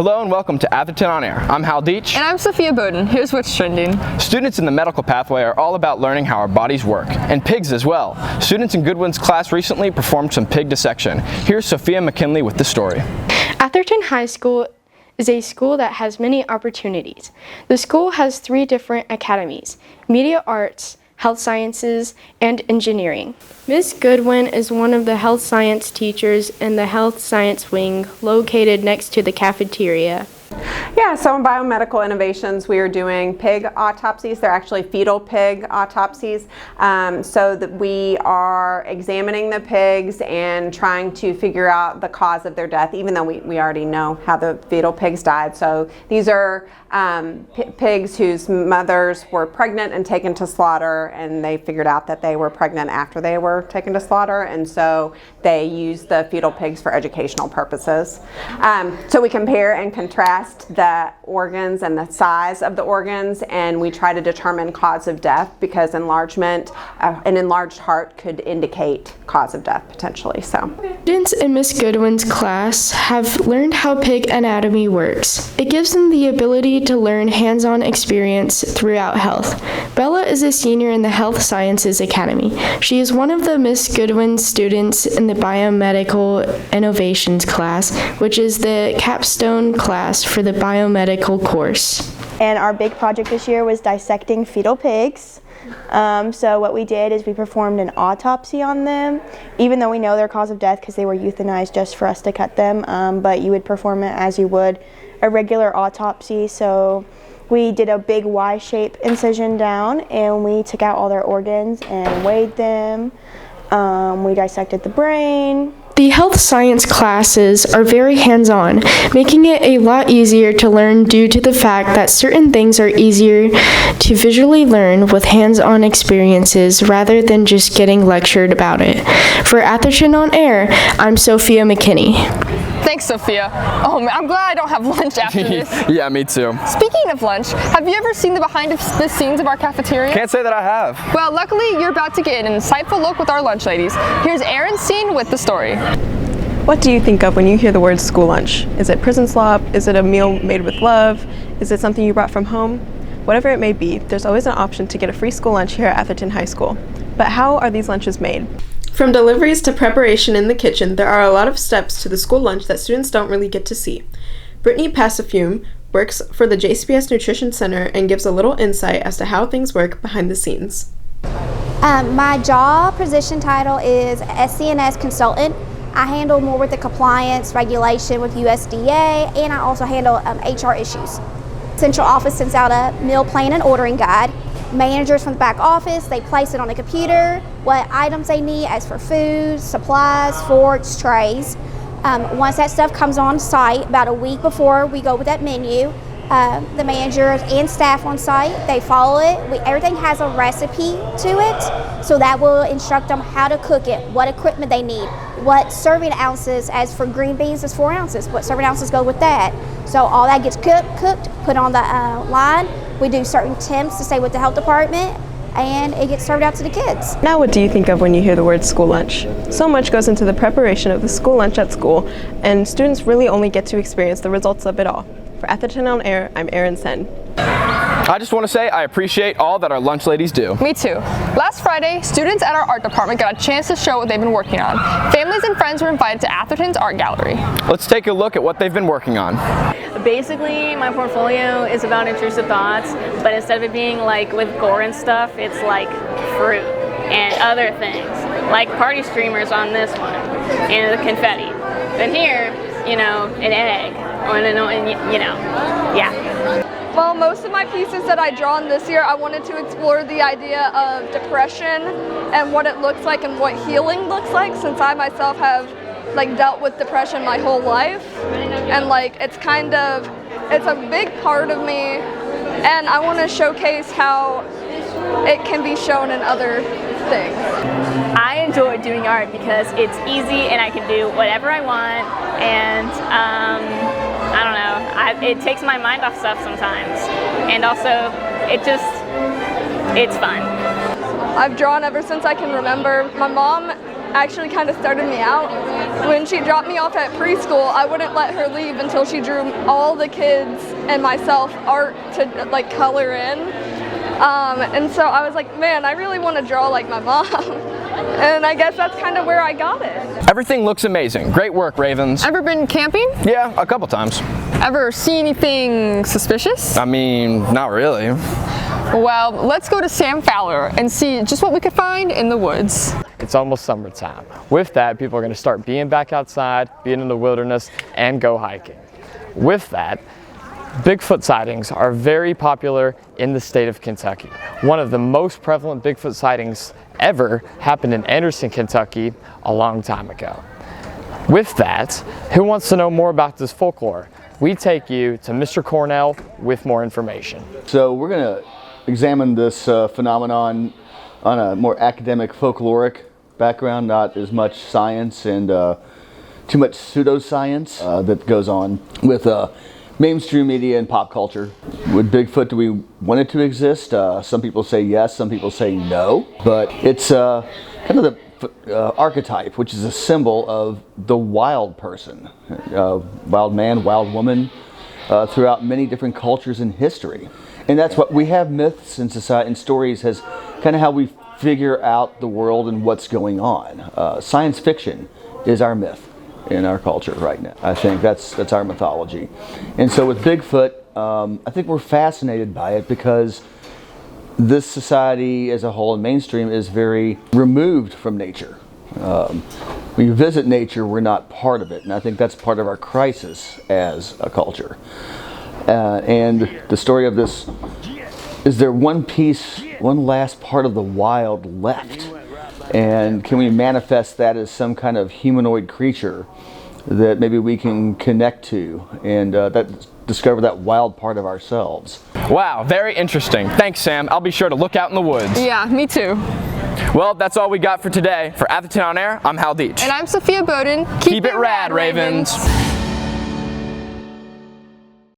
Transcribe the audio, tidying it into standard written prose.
Hello and welcome to Atherton On Air. I'm Hal Deetsch. And I'm Sophia Bowden. Here's what's trending. Students in the medical pathway are all about learning how our bodies work, and pigs as well. Students in Goodwin's class recently performed some pig dissection. Here's Sophia McKinney with the story. Atherton High School is a school that has many opportunities. The school has 3 different academies: media arts, health sciences, and engineering. Miss Goodwin is one of the health science teachers in the health science wing located next to the cafeteria. Yeah, so in biomedical innovations, we are doing pig autopsies. They're actually fetal pig autopsies, so that we are examining the pigs and trying to figure out the cause of their death, even though we already know how the fetal pigs died. So these are pigs whose mothers were pregnant and taken to slaughter, and they figured out that they were pregnant after they were taken to slaughter, and so they use the fetal pigs for educational purposes. So we compare and contrast the organs and the size of the organs, and we try to determine cause of death, because enlargement, an enlarged heart could indicate cause of death potentially. So Students in Miss Goodwin's class have learned how pig anatomy works. It gives them the ability to learn hands-on experience throughout health. Bella is a senior in the Health Sciences Academy. She is one of the Miss Goodwin students in the Biomedical Innovations class, which is the capstone class for the biomedical course. And our big project this year was dissecting fetal pigs. So what we did is we performed an autopsy on them, even though we know their cause of death because they were euthanized just for us to cut them, but you would perform it as you would a regular autopsy. So we did a big Y-shaped incision down, and we took out all their organs and weighed them. We dissected the brain. The health science classes are very hands-on, making it a lot easier to learn due to the fact that certain things are easier to visually learn with hands-on experiences rather than just getting lectured about it. For Atherton On Air, I'm Sophia McKinney. Thanks, Sophia. Oh man, I'm glad I don't have lunch after this. Yeah, me too. Speaking of lunch, have you ever seen the behind the scenes of our cafeteria? Can't say that I have. Well, luckily you're about to get an insightful look with our lunch ladies. Here's Erin's scene with the story. What do you think of when you hear the word school lunch? Is it prison slop? Is it a meal made with love? Is it something you brought from home? Whatever it may be, there's always an option to get a free school lunch here at Atherton High School. But how are these lunches made? From deliveries to preparation in the kitchen, there are a lot of steps to the school lunch that students don't really get to see. Brittany Passafume works for the JCPS Nutrition Center and gives a little insight as to how things work behind the scenes. My job position title is SCNS consultant. I handle more with the compliance regulation with USDA, and I also handle HR issues. Central office sends out a meal plan and ordering guide. Managers from the back office, they place it on the computer, what items they need as for food, supplies, forks, trays. Once that stuff comes on site, about a week before we go with that menu, the managers and staff on site, they follow it. Everything has a recipe to it, so that will instruct them how to cook it, what equipment they need, what serving ounces, as for green beans is 4 ounces, what serving ounces go with that. So all that gets cooked, put on the line. We do certain temps to stay with the health department, and it gets served out to the kids. Now what do you think of when you hear the word school lunch? So much goes into the preparation of the school lunch at school, and students really only get to experience the results of it all. For Atherton On Air, I'm Erin. I just want to say I appreciate all that our lunch ladies do. Me too. Last Friday, students at our art department got a chance to show what they've been working on. Families and friends were invited to Atherton's art gallery. Let's take a look at what they've been working on. Basically, my portfolio is about intrusive thoughts, but instead of it being like with gore and stuff, it's like fruit and other things, like party streamers on this one, and the confetti. Then here, you know, an egg, or yeah. Well, most of my pieces that I drawn this year, I wanted to explore the idea of depression and what it looks like and what healing looks like, since I myself have dealt with depression my whole life, and it's a big part of me, and I want to showcase how it can be shown in other things. I enjoy doing art because it's easy and I can do whatever I want, and I don't know, it takes my mind off stuff sometimes, and also it's fun. I've drawn ever since I can remember. My mom actually kind of started me out when she dropped me off at preschool, I wouldn't let her leave until she drew all the kids and myself art to like color in. And so I was like, man, I really want to draw like my mom. And I guess that's kind of where I got it. Everything looks amazing. Great work, Ravens. Ever been camping? Yeah, a couple times. Ever see anything suspicious? I mean, not really. Well, let's go to Sam Fowler and see just what we could find in the woods. It's almost summertime. With that, people are going to start being back outside, being in the wilderness, and go hiking. With that, Bigfoot sightings are very popular in the state of Kentucky. One of the most prevalent Bigfoot sightings ever happened in Anderson, Kentucky a long time ago. With that, who wants to know more about this folklore? We take you to Mr. Cornell with more information. So we're going to examine this phenomenon on a more academic folkloric background, not as much science and too much pseudoscience that goes on with mainstream media and pop culture. With Bigfoot, do we want it to exist? Some people say yes, some people say no, but it's kind of the archetype, which is a symbol of the wild person, wild man, wild woman, throughout many different cultures in history. And that's what we have. Myths and society and stories as kind of how we figure out the world and what's going on. Science fiction is our myth in our culture right now. I think that's our mythology. And so with Bigfoot, I think we're fascinated by it because this society as a whole and mainstream is very removed from nature. When you visit nature, we're not part of it, and I think that's part of our crisis as a culture. And the story of this, is there one last part of the wild left? And can we manifest that as some kind of humanoid creature that maybe we can connect to and discover that wild part of ourselves? Wow, very interesting. Thanks, Sam. I'll be sure to look out in the woods. Yeah, me too. Well, that's all we got for today. For Atherton On Air, I'm Hal Deetsch. And I'm Sophia Bowden. Keep it rad, Ravens.